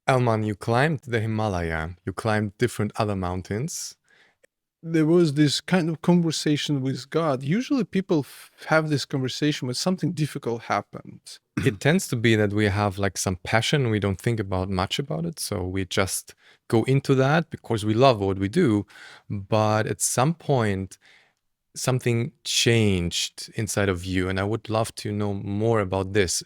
Elman, you climbed the Himalaya, you climbed different other mountains. There was this kind of conversation with God. Usually people have this conversation when something difficult happens. It tends to be that we have like some passion, we don't think about much about it, so we just go into that because we love what we do. But at some point, something changed inside of you, and I would love to know more about this.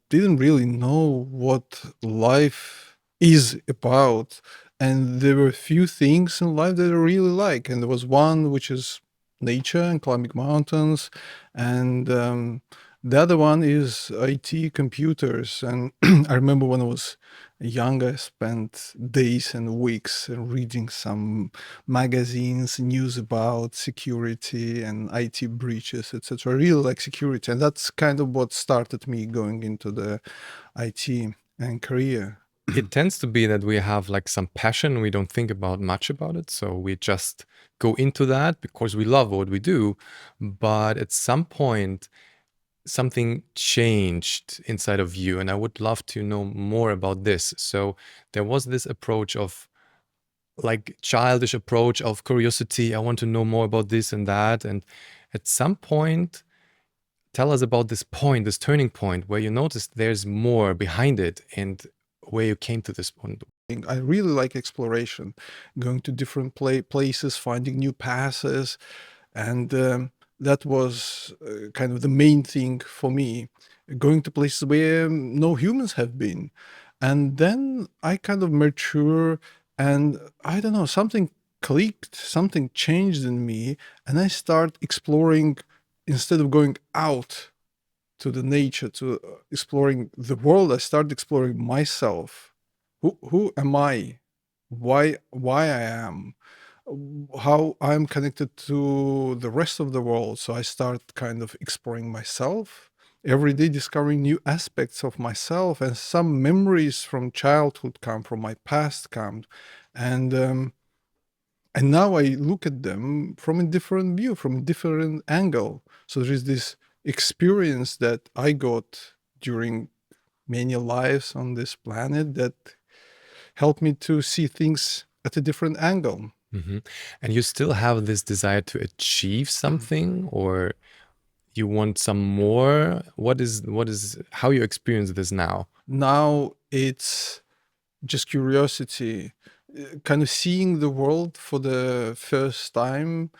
Didn't really know what life is about. And there were a few things in life that I really like. And there was one which is nature and climbing mountains. And the other one is IT computers. And I remember when I was young, I spent days and weeks reading some magazines, news about security and IT breaches, etc. I really like security, and that's kind of what started me going into the IT and career. It tends to be that we have like some passion, we don't think about much about it, so we just go into that because we love what we do. But at some point, something changed inside of you, and I would love to know more about this. So there was this approach of like childish approach of curiosity. I want to know more about this and that. And at some point, tell us about this point, this turning point where you noticed there's more behind it and where you came to this point. I really like exploration, going to different places, finding new passes, and that was kind of the main thing for me, going to places where no humans have been. And then I kind of mature, and I don't know, something clicked, something changed in me, and I start exploring instead of going out to the nature, to exploring the world. I started exploring myself. Who am I? Why I am? How I'm connected to the rest of the world. So I start kind of exploring myself every day, discovering new aspects of myself, and some memories from childhood come, from my past come, and um, and now I look at them from a different view, from a different angle. So there is this experience that I got during many lives on this planet that helped me to see things at a different angle. hmm And you still have this desire to achieve something, or you want some more? What is how you experience this now? Now it's just curiosity, kind of seeing the world for the first time.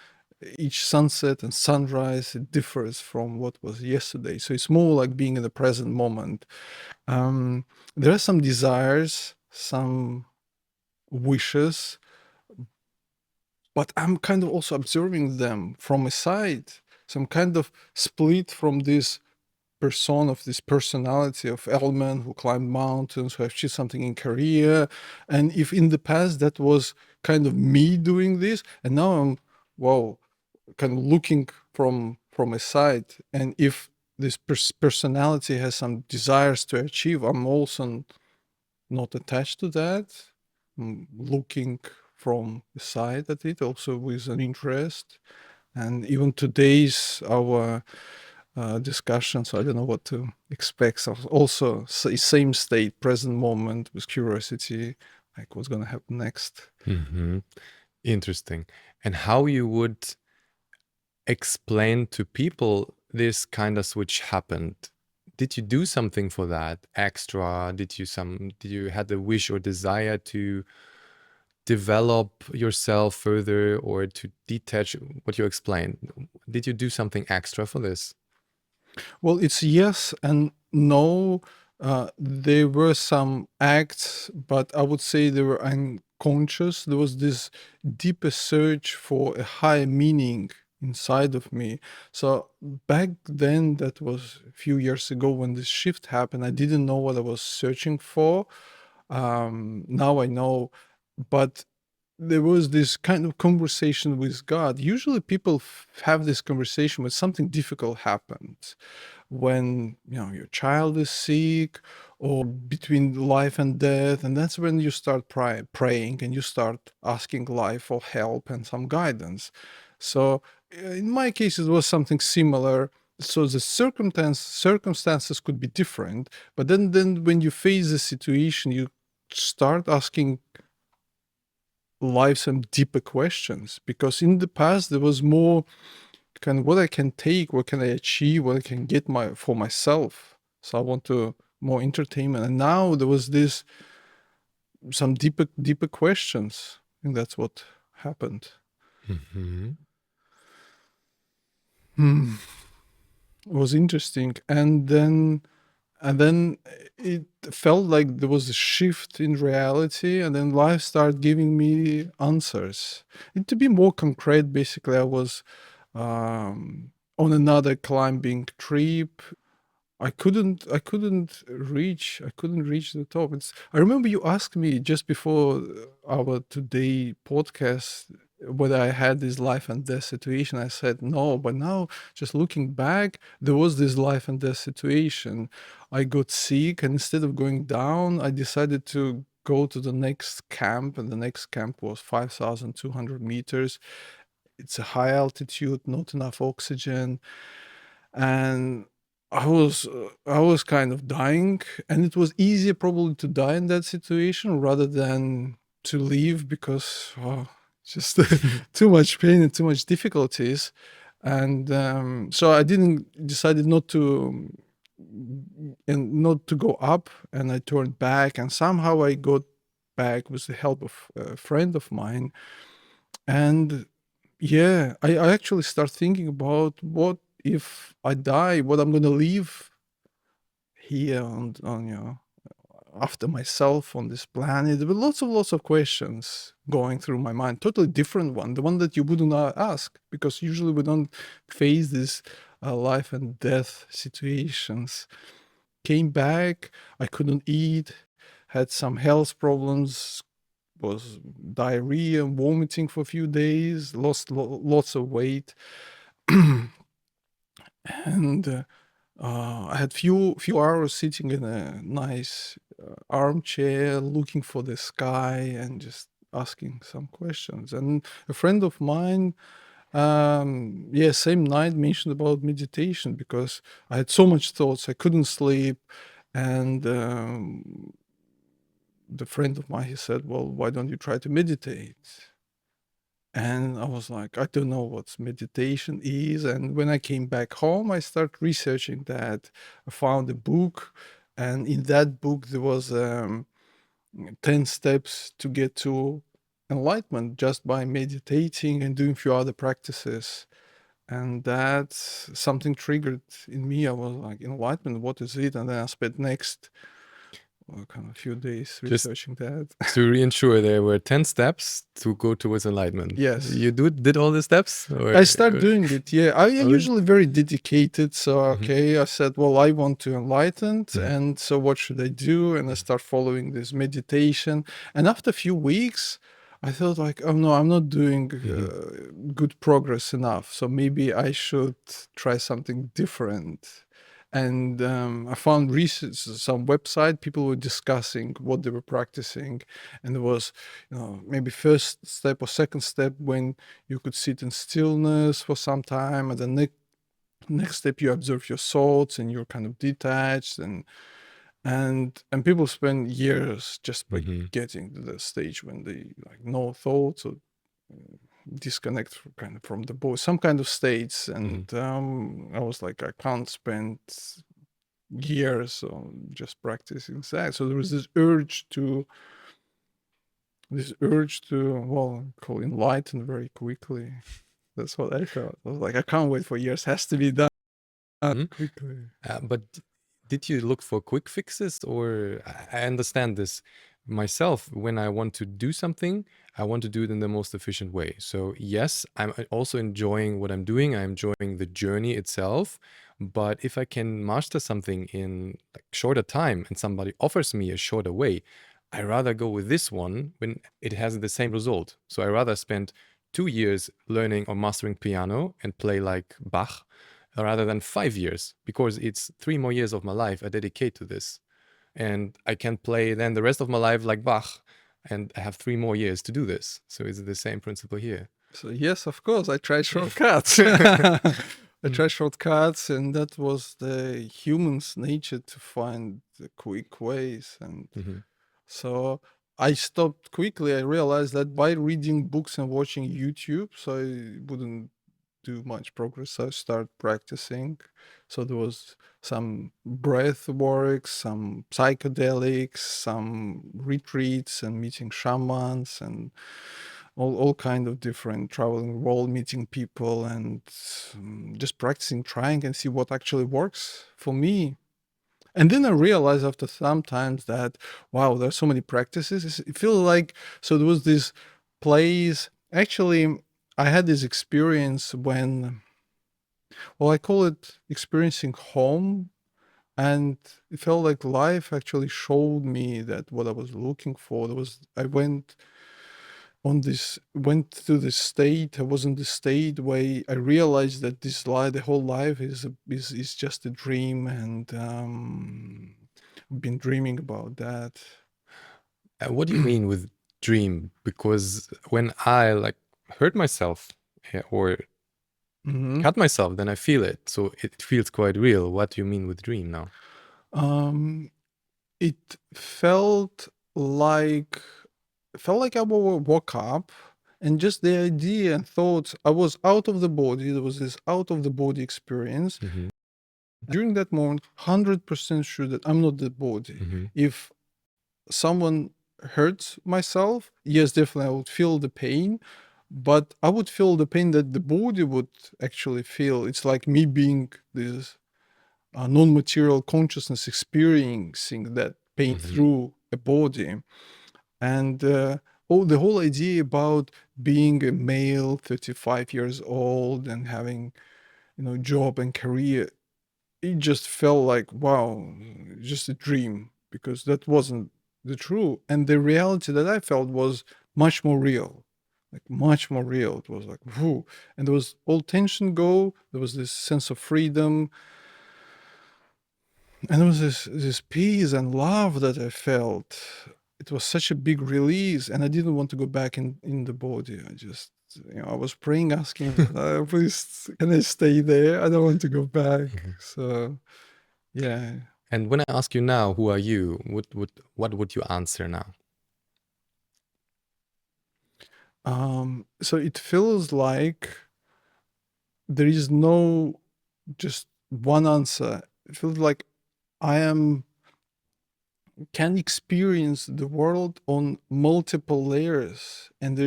Each sunset and sunrise, it differs from what was yesterday. So it's more like being in the present moment. There are some desires, some wishes, but I'm kind of also observing them from a side. So I'm kind of split from this persona, of this personality of Elman, who climbed mountains, who achieved something in career. And if in the past that was kind of me doing this, and now I'm, wow, kind of looking from a side. And if this personality has some desires to achieve, I'm also not attached to that. I'm looking from the side at it, also with an interest. And even today's our discussions, I don't know what to expect. So also same state, present moment, with curiosity, like what's going to happen next. hmm Interesting. And how you would explain to people this kind of switch happened? Did you do something for that extra? Did you had a wish or desire to develop yourself further or to detach what you explained? Did you do something extra for this? Well, it's yes and no. There were some acts, but I would say they were unconscious. There was this deeper search for a higher meaning inside of me. So back then, that was a few years ago when this shift happened, I didn't know what I was searching for. Now I know, but there was this kind of conversation with God. Usually people have this conversation when something difficult happens, when your child is sick, or between life and death, and that's when you start praying and you start asking life for help and some guidance. So in my case it was something similar. so the circumstances could be different, but then when you face the situation, you start asking life some deeper questions, because in the past there was more kind of what I can take, what can I achieve, what I can get for myself. So I want to more entertainment, and now there was this some deeper questions, and that's what happened. Mm-hmm. Hmm. It was interesting, and then it felt like there was a shift in reality, and then life started giving me answers. And to be more concrete, basically I was on another climbing trip. I couldn't reach the top. I remember you asked me just before our today podcast whether I had this life and death situation. I said no, but now just looking back, there was this life and death situation. I got sick, and instead of going down, I decided to go to the next camp, and the next camp was 5,200 meters. It's a high altitude, not enough oxygen, and I was kind of dying, and it was easier probably to die in that situation rather than to leave, because just too much pain and too much difficulties. And so I didn't decided not to and not to go up, and I turned back, and somehow I got back with the help of a friend of mine. And yeah, I actually start thinking about what if I die, what I'm gonna leave here on after myself on this planet. There were lots of questions going through my mind, totally different one, the one that you wouldn't ask, because usually we don't face these life and death situations. Came back, I couldn't eat, had some health problems, was diarrhea, vomiting for a few days, lost lots of weight. And I had few hours sitting in a nice armchair, looking for the sky and just asking some questions. And a friend of mine, yeah, same night mentioned about meditation, because I had so much thoughts, I couldn't sleep. And the friend of mine, he said, well, why don't you try to meditate? And I was like, I don't know what meditation is. And when I came back home, I started researching that. I found a book, and in that book, there was 10 steps to get to enlightenment just by meditating and doing a few other practices. And that something triggered in me. I was like, enlightenment, what is it? And then I spent next kind of few days Just researching that. to reassure, there were 10 steps to go towards enlightenment. Yes. You did all the steps? I start doing it. Yeah, I am Really? usually very dedicated. So Mhm. okay, I said, well, I want to enlighten, Mhm. and so what should I do? And I start following this meditation. And after a few weeks, I thought like, oh no, I'm not doing Mhm. good progress enough. So maybe I should try something different. And I found research, some website, people were discussing what they were practicing, and there was, maybe first step or second step when you could sit in stillness for some time, and the next step you observe your thoughts and you're kind of detached, and people spend years just by Mhm. getting to the stage when they like no thoughts or disconnect kind of from the body, some kind of states. Mhm. And I was like, I can't spend years on just practicing that. So there was this urge to well, call enlighten very quickly. That's what I felt. I was like, I can't wait for years. Has to be done Mhm. quickly. But did you look for quick fixes, or I understand this myself. When I want to do something, I want to do it in the most efficient way. So yes, I'm also enjoying what I'm doing. I'm enjoying the journey itself. But if I can master something in like shorter time and somebody offers me a shorter way, I rather go with this one when it has the same result. So I rather spend 2 years learning or mastering piano and play like Bach rather than 5 years, because it's 3 more years of my life I dedicate to this. And I can play then the rest of my life like Bach, and I have 3 more years to do this. So it's the same principle here. So yes, of course, I tried shortcuts. I tried shortcuts, and that was the human's nature to find the quick ways. And Mm-hmm. so I stopped quickly. I realized that by reading books and watching YouTube, so I wouldn't do much progress. So I started practicing. So there was some breath work, some psychedelics, some retreats, and meeting shamans, and all kind of different traveling world, meeting people, and just practicing, trying and see what actually works for me. And then I realized after some times that, wow, there's so many practices. It feels like, so there was this place. Actually, I had this experience when, well, I call it experiencing home. And it felt like life actually showed me that what I was looking for. I went to the state. I was in the state where I realized that this life, the whole life is just a dream. And I've been dreaming about that. What do you mean with dream? Because when I like hurt myself or Mhm. cut myself, then I feel it. So it feels quite real. What do you mean with dream now? Um, it like felt like I woke up, and just the idea and thoughts, I was out of the body. There was this out of the body experience. Mm-hmm. During that moment, 100% sure that I'm not the body. Mm-hmm. If someone hurts myself, yes, definitely I would feel the pain, but I would feel the pain that the body would actually feel. It's like me being this non-material consciousness experiencing that pain Mm-hmm. through a body. And the whole idea about being a male, 35 years old, and having, job and career, it just felt like, wow, just a dream, because that wasn't the true. And the reality that I felt was much more real, like much more real. It was like, whoo. And there was all tension go. There was this sense of freedom. And there was this peace and love that I felt. It was such a big release, and I didn't want to go back in the body. I just, I was praying, asking, please, can I stay there? I don't want to go back. Mm-hmm. So, yeah. And when I ask you now, who are you? What would you answer now? So it feels like there is no just one answer. It feels like I can experience the world on multiple layers, and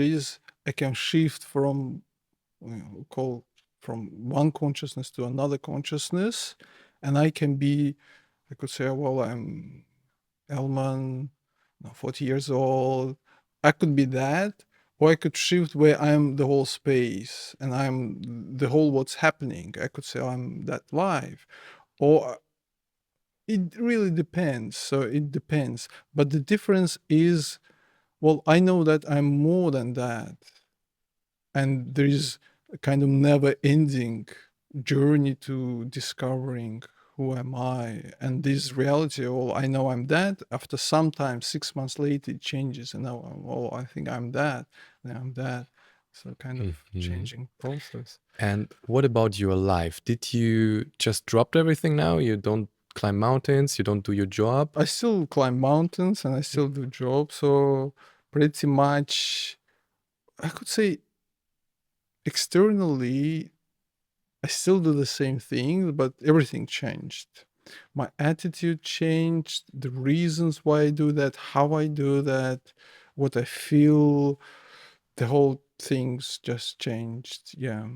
I can shift from, call, from one consciousness to another consciousness, and I could say, well, I'm Elman, 40 years old. I could be that, or I could shift where I'm the whole space and I'm the whole what's happening. I could say I'm that live, or it really depends. So it depends. But the difference is, well, I know that I'm more than that. And there is a kind of never ending journey to discovering who am I. And this reality, oh, I know I'm that. After some time, 6 months later, it changes. And now, oh, I think I'm that. Now I'm that. So kind of Mm-hmm. changing process. And what about your life? Did you just drop everything now? You don't climb mountains, you don't do your job? I still climb mountains and I still do jobs. So pretty much, I could say externally, I still do the same thing, but everything changed. My attitude changed, the reasons why I do that, how I do that, what I feel, the whole things just changed. Yeah.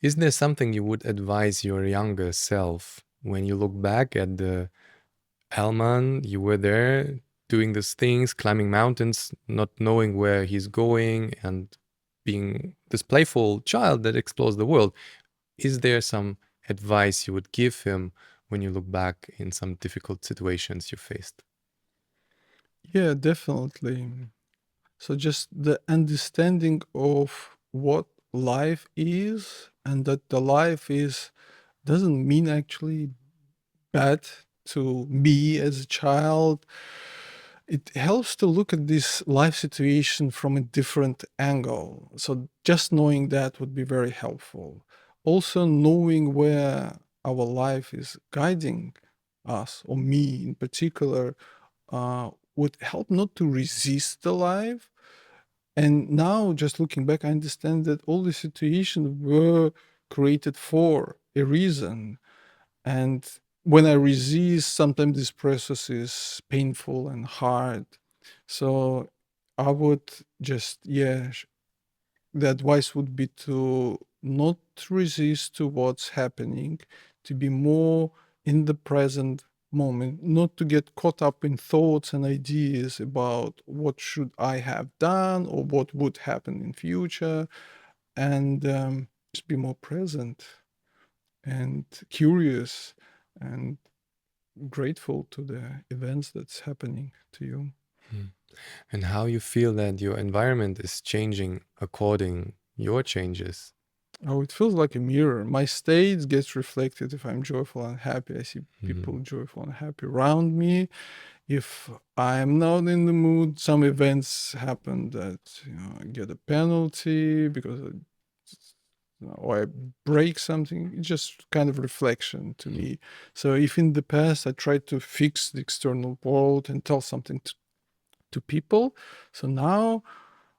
Isn't there something you would advise your younger self when you look back at the Elman? You were there doing these things, climbing mountains, not knowing where he's going, and being this playful child that explores the world. Is there some advice you would give him when you look back in some difficult situations you faced? Yeah, definitely. So just the understanding of what life is, and that the life is doesn't mean actually bad to me as a child. It helps to look at this life situation from a different angle. So just knowing that would be very helpful. also knowing where our life is guiding us, or me in particular, would help not to resist the life. And now, just looking back, I understand that all the situations were created for a reason. And when I resist, sometimes this process is painful and hard. So I would just, yeah, the advice would be to not resist to what's happening, to be more in the present moment, not to get caught up in thoughts and ideas about what should I have done or what would happen in future, and just be more present and curious and grateful to the events that's happening to you. Mm. And how you feel that your environment is changing according your changes. Oh, it feels like a mirror. My state gets reflected if I'm joyful and happy. I see Mhm. people joyful and happy around me. If I'm not in the mood, some events happen that I get a penalty because or I break something. It's just kind of reflection to me. So if in the past I tried to fix the external world and tell something to people, so now,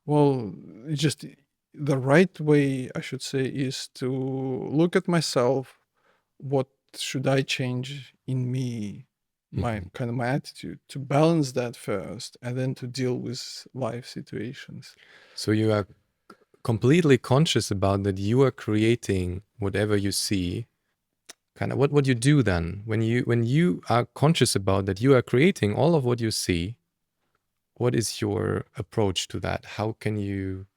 well, it's just the right way, I should say, is to look at myself. What should I change in me? My Mhm. kind of my attitude to balance that first, and then to deal with life situations. So you are completely conscious about that you are creating whatever you see. Kind of what you do then when you are conscious about that you are creating all of what you see. What is your approach to that? How can you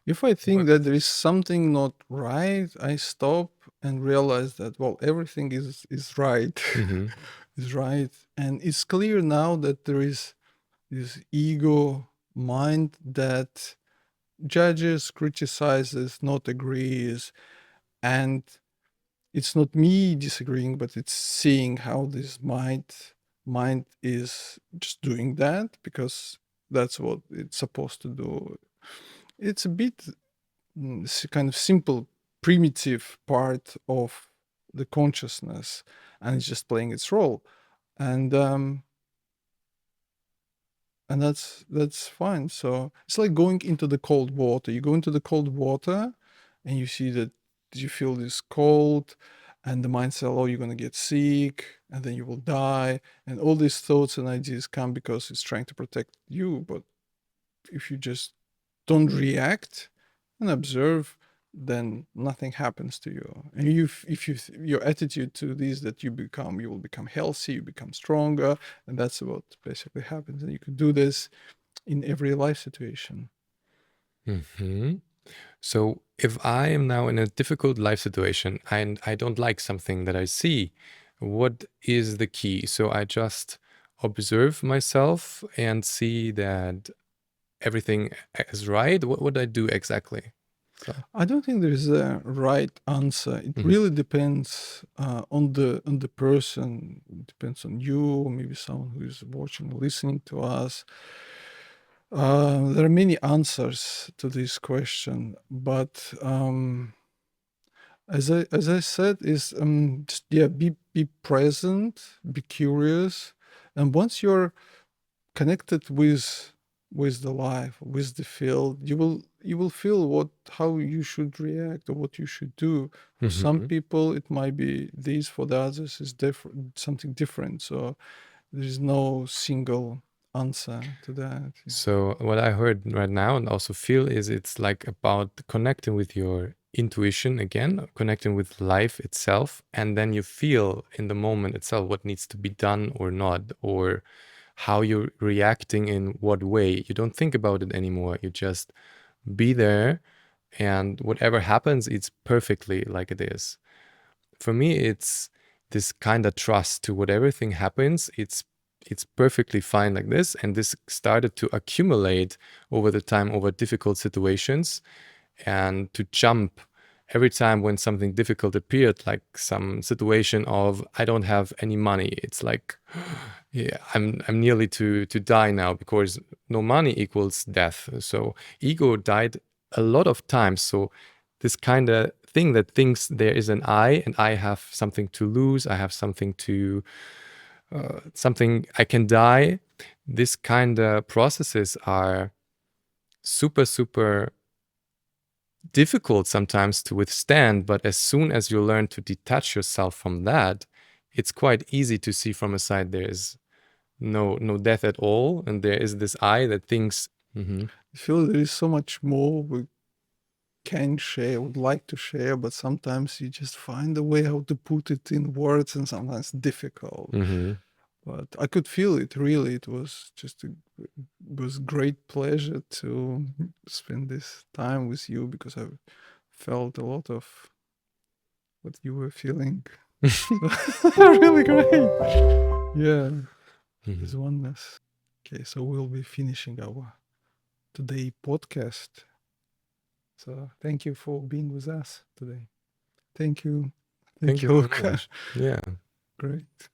If I think work that with there is this? something not right, I stop and realize that, well, everything is right. Mm-hmm. Is right, and it's clear now that there is this ego mind that judges, criticizes, not agrees, and it's not me disagreeing, but it's seeing how this mind is just doing that because that's what it's supposed to do. It's a bit kind of simple, primitive part of the consciousness, and it's just playing its role, and that's fine. So it's like going into the cold water. You go into the cold water and you see that you feel this cold, and the mind says, oh, you're going to get sick and then you will die, and all these thoughts and ideas come because it's trying to protect you. But if you just don't react and observe, then nothing happens to you. And if you your attitude to this, that you will become healthy, you become stronger, and that's what basically happens. And you can do this in every life situation. Mm-hmm. So if I am now in a difficult life situation and I don't like something that I see, what is the key? So I just observe myself and see that everything is right. What would I do exactly? So. I don't think there is a right answer. It Mhm. really depends on the person. It depends on you, or maybe someone who is watching, listening to us. There are many answers to this question, but as I said, is just, yeah, be present, be curious, and once you're connected with the life, with the field, you will feel what how you should react or what you should do. For some Mhm. people, it might be this. For the others, is different, something different. So there is no single answer to that. Yeah. So what I heard right now and also feel is it's like about connecting with your intuition again, connecting with life itself, and then you feel in the moment itself what needs to be done or not, or how you're reacting in what way. You don't think about it anymore. You just be there, and whatever happens, it's perfectly like it is. For me, it's this kind of trust to what everything happens. It's perfectly fine like this, and this started to accumulate over the time over difficult situations, and to jump every time when something difficult appeared, like some situation of I don't have any money. It's like yeah, I'm nearly to die now because no money equals death. So ego died a lot of times. So this kind of thing that thinks there is an I, and I have something to lose, I have something to something I can die. This kind of processes are super, super difficult sometimes to withstand, but as soon as you learn to detach yourself from that, it's quite easy to see from a side there is no death at all, and there is this I that thinks, I feel there is so much more we can share, would like to share, but sometimes you just find a way how to put it in words, and sometimes difficult. But I could feel it, really. It was just it was great pleasure to spend this time with you, because I felt a lot of what you were feeling. Really great. Yeah, it's oneness. Okay, so we'll be finishing our today podcast. So thank you for being with us today. Thank you. Thank you very Luca. much. Yeah. Great.